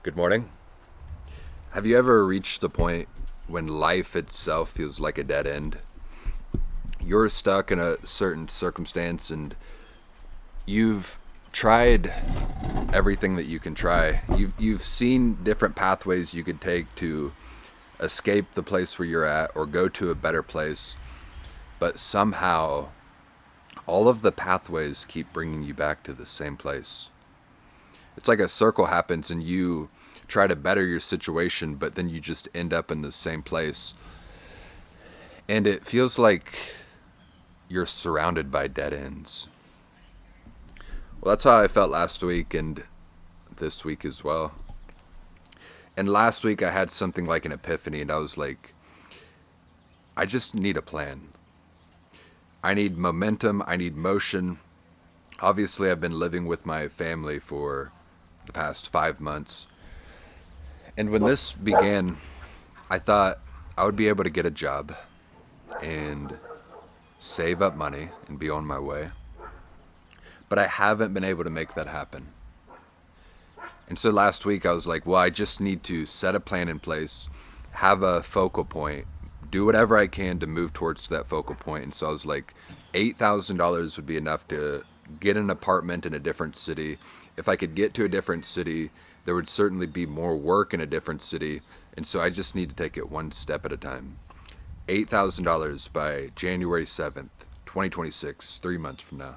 Good morning. Have you ever reached the point when life itself feels like a dead end? You're stuck in a certain circumstance and you've tried everything that you can try. You've seen different pathways you could take to escape the place where you're at or go to a better place, but somehow all of the pathways keep bringing you back to the same place. It's like a circle happens and you try to better your situation, but then you just end up in the same place. And it feels like you're surrounded by dead ends. Well, that's how I felt last week and this week as well. And last week I had something like an epiphany, and I was like, I just need a plan. I need momentum, I need motion. Obviously, I've been living with my family for the past 5 months. And when this began, I thought I would be able to get a job and save up money and be on my way. But I haven't been able to make that happen. And so last week I was like, well, I just need to set a plan in place, have a focal point, do whatever I can to move towards that focal point. And so I was like, $8,000 would be enough to get an apartment in a different city. If I could get to a different city, there would certainly be more work in a different city. And so I just need to take it one step at a time. $8,000 by January 7th, 2026, 3 months from now.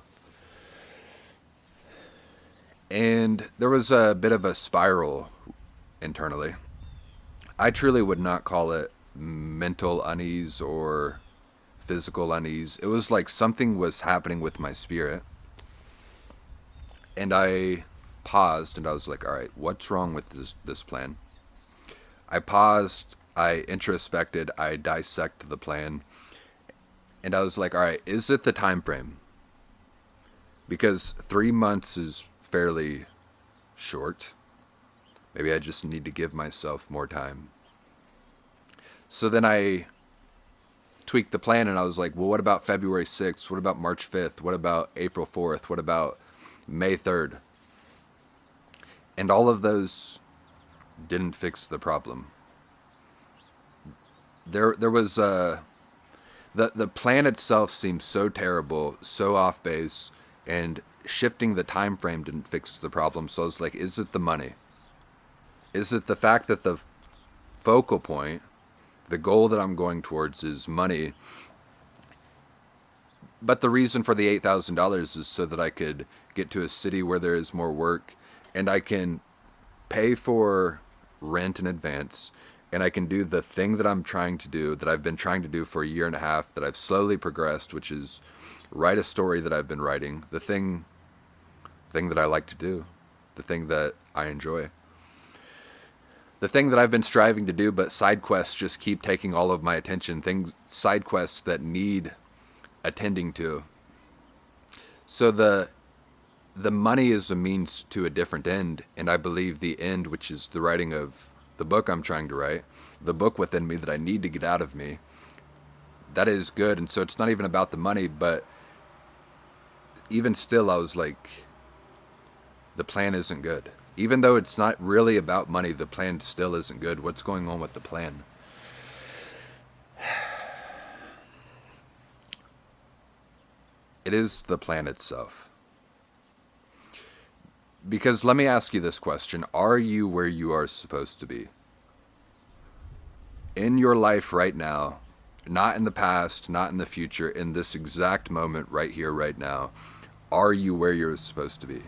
And there was a bit of a spiral internally. I truly would not call it mental unease or physical unease. It was like something was happening with my spirit. And I paused and I was like, all right, what's wrong with this plan? I paused, I introspected, I dissected the plan, and I was like, all right, is it the time frame? Because 3 months is fairly short. Maybe I just need to give myself more time. So then I tweaked the plan and I was like, well, what about February 6th? What about March 5th? What about April 4th? What about May 3rd? And all of those didn't fix the problem. There was the plan itself seemed so terrible, so off base, and shifting the time frame didn't fix the problem. So I was like, is it the money? Is it the fact that the focal point, the goal that I'm going towards is money? But the reason for the $8,000 is so that I could get to a city where there is more work and I can pay for rent in advance and I can do the thing that I'm trying to do, that I've been trying to do for a year and a half, that I've slowly progressed, which is write a story that I've been writing, the thing that I like to do, the thing that I enjoy. The thing that I've been striving to do, but side quests just keep taking all of my attention, side quests that need attending to. So the money is a means to a different end, and I believe the end, which is the writing of the book I'm trying to write, the book within me that I need to get out of me, that is good. And so it's not even about the money, but even still, I was like, the plan isn't good. Even though it's not really about money, the plan still isn't good. What's going on with the plan? It is the plan itself. Because let me ask you this question. Are you where you are supposed to be? In your life right now, not in the past, not in the future, in this exact moment right here, right now, are you where you're supposed to be?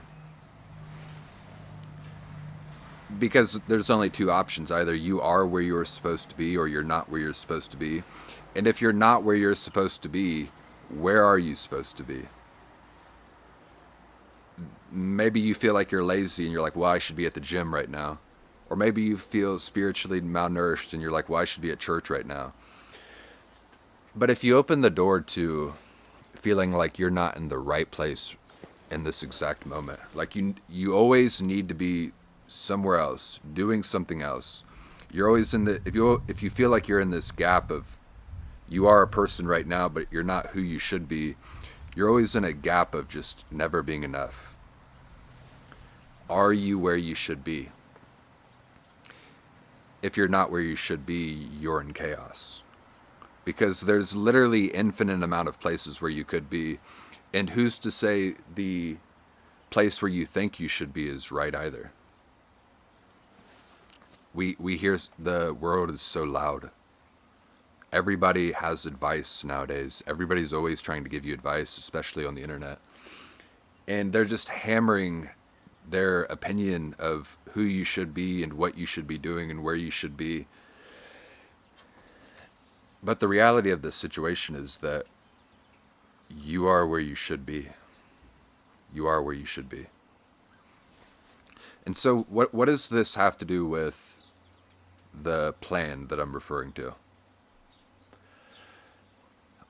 Because there's only two options. Either you are where you're supposed to be or you're not where you're supposed to be. And if you're not where you're supposed to be, where are you supposed to be? Maybe you feel like you're lazy and you're like, well, I should be at the gym right now. Or maybe you feel spiritually malnourished and you're like, well, I should be at church right now. But if you open the door to feeling like you're not in the right place in this exact moment, like you always need to be somewhere else, doing something else. You're always in the if you feel like you're in this gap of you are a person right now, but you're not who you should be, you're always in a gap of just never being enough. Are you where you should be? if you're not where you should be, you're in chaos. Because there's literally infinite amount of places where you could be, and who's to say the place where you think you should be is right either? We hear the world is so loud. Everybody has advice nowadays. Everybody's always trying to give you advice, especially on the internet. And they're just hammering their opinion of who you should be and what you should be doing and where you should be. But the reality of this situation is that you are where you should be. You are where you should be. And so what does this have to do with the plan that I'm referring to?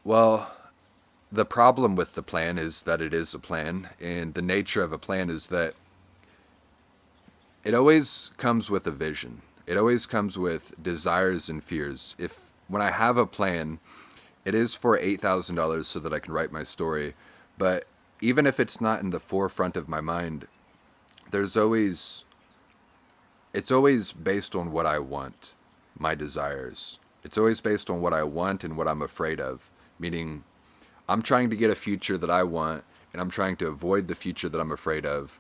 Well, the problem with the plan is that it is a plan, and the nature of a plan is that it always comes with a vision. It always comes with desires and fears. If when I have a plan, it is for $8,000 so that I can write my story, but even if it's not in the forefront of my mind, it's always based on what I want, my desires. It's always based on what I want and what I'm afraid of, meaning I'm trying to get a future that I want, and I'm trying to avoid the future that I'm afraid of.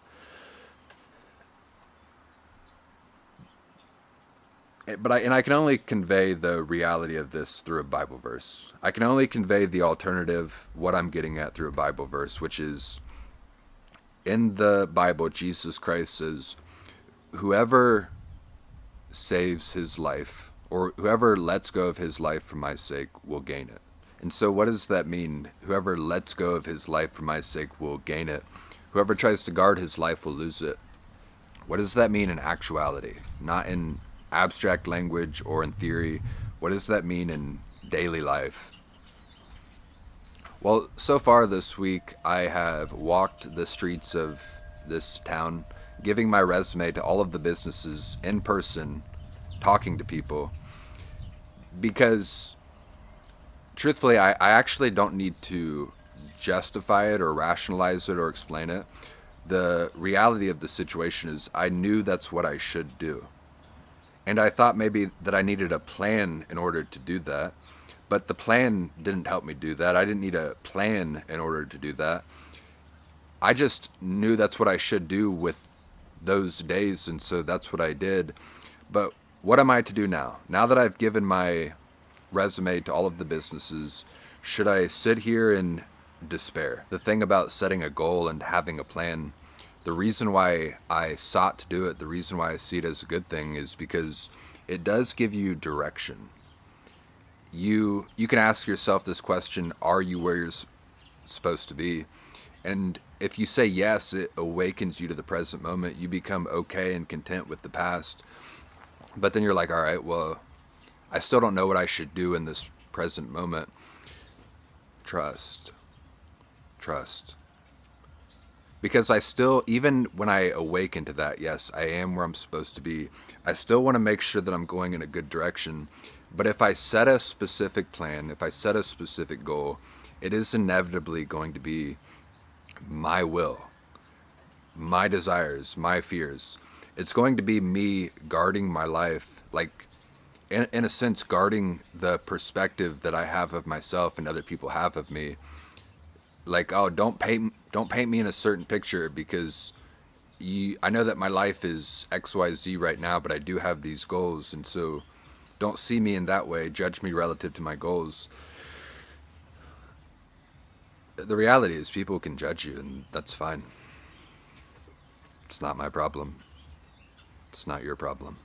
But I can only convey the reality of this through a Bible verse. I can only convey the alternative, what I'm getting at, through a Bible verse, which is in the Bible, Jesus Christ says, whoever saves his life, or whoever lets go of his life for my sake, will gain it. And so what does that mean? Whoever lets go of his life for my sake will gain it. Whoever tries to guard his life will lose it. What does that mean in actuality? Not in abstract language or in theory. What does that mean in daily life? Well, so far this week, I have walked the streets of this town, giving my resume to all of the businesses in person, talking to people, because truthfully, I actually don't need to justify it or rationalize it or explain it. The reality of the situation is I knew that's what I should do. And I thought maybe that I needed a plan in order to do that. But the plan didn't help me do that. I didn't need a plan in order to do that. I just knew that's what I should do with those days, and so that's what I did. But what am I to do now? Now that I've given my resume to all of the businesses, should I sit here in despair? The thing about setting a goal and having a plan, the reason why I sought to do it, the reason why I see it as a good thing, is because it does give you direction. You can ask yourself this question: are you where you're supposed to be? And if you say yes, it awakens you to the present moment. You become okay and content with the past. But then you're like, all right, well, I still don't know what I should do in this present moment. Trust. Because I still, even when I awaken to that, yes, I am where I'm supposed to be, I still want to make sure that I'm going in a good direction. But if I set a specific plan, if I set a specific goal, it is inevitably going to be my will, my desires, my fears. It's going to be me guarding my life, like in a sense, guarding the perspective that I have of myself and other people have of me. Like, oh, don't paint me in a certain picture, because I know that my life is XYZ right now, but I do have these goals, and so don't see me in that way. Judge me relative to my goals. The reality is people can judge you, and that's fine. It's not my problem. It's not your problem.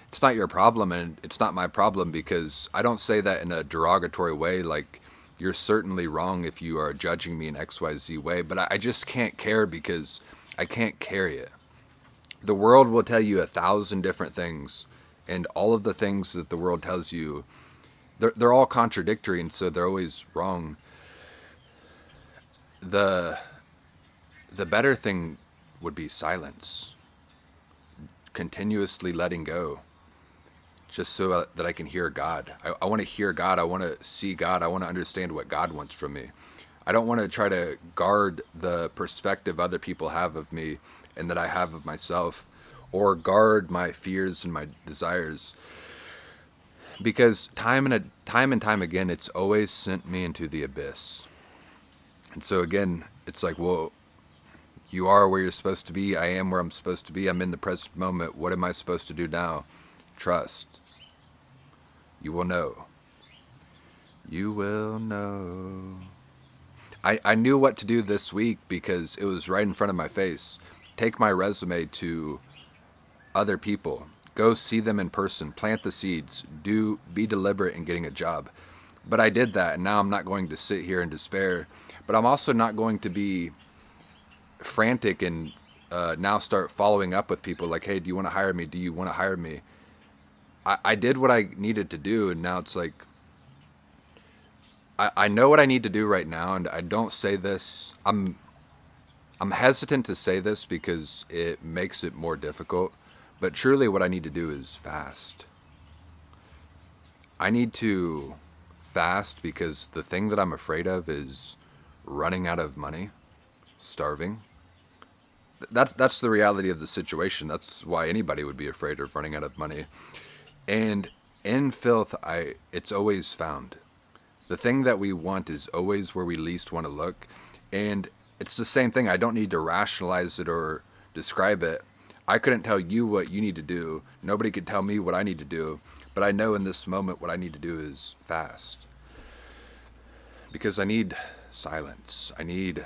It's not your problem, and it's not my problem, because I don't say that in a derogatory way, like, you're certainly wrong if you are judging me in XYZ way, but I just can't care, because I can't carry it. The world will tell you 1,000 different things, and all of the things that the world tells you, they're all contradictory, and so they're always wrong. The better thing would be silence. Continuously letting go. Just so that I can hear God. I want to hear God. I want to see God. I want to understand what God wants from me. I don't want to try to guard the perspective other people have of me and that I have of myself, or guard my fears and my desires, because time and time again, it's always sent me into the abyss. And so again, it's like, well, you are where you're supposed to be. I am where I'm supposed to be. I'm in the present moment. What am I supposed to do now? Trust. You will know. You will know. I knew what to do this week because it was right in front of my face. Take my resume to other people. Go see them in person. Plant the seeds. Be deliberate in getting a job. But I did that, and now I'm not going to sit here in despair. But I'm also not going to be frantic and now start following up with people like, hey, do you want to hire me? Do you want to hire me? I did what I needed to do, and now it's like, I know what I need to do right now, and I don't say this. I'm hesitant to say this because it makes it more difficult, but truly what I need to do is fast. I need to fast because the thing that I'm afraid of is running out of money, starving. That's the reality of the situation. That's why anybody would be afraid of running out of money. And in filth, it's always found. The thing that we want is always where we least want to look. And it's the same thing. I don't need to rationalize it or describe it. I couldn't tell you what you need to do. Nobody could tell me what I need to do. But I know in this moment what I need to do is fast. Because I need silence. I need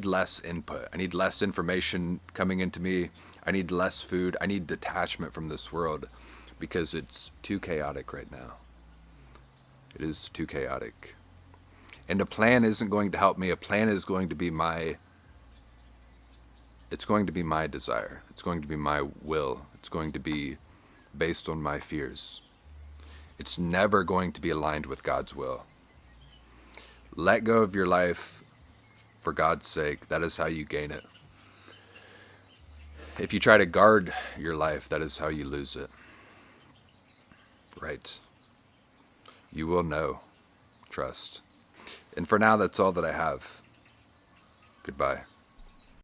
less input. I need less information coming into me. I need less food. I need detachment from this world because it's too chaotic right now. It is too chaotic. And a plan isn't going to help me. A plan is going to be it's going to be my desire. It's going to be my will. It's going to be based on my fears. It's never going to be aligned with God's will. Let go of your life for God's sake. That is how you gain it. If you try to guard your life, that is how you lose it. Right. You will know. Trust. And for now, that's all that I have. Goodbye.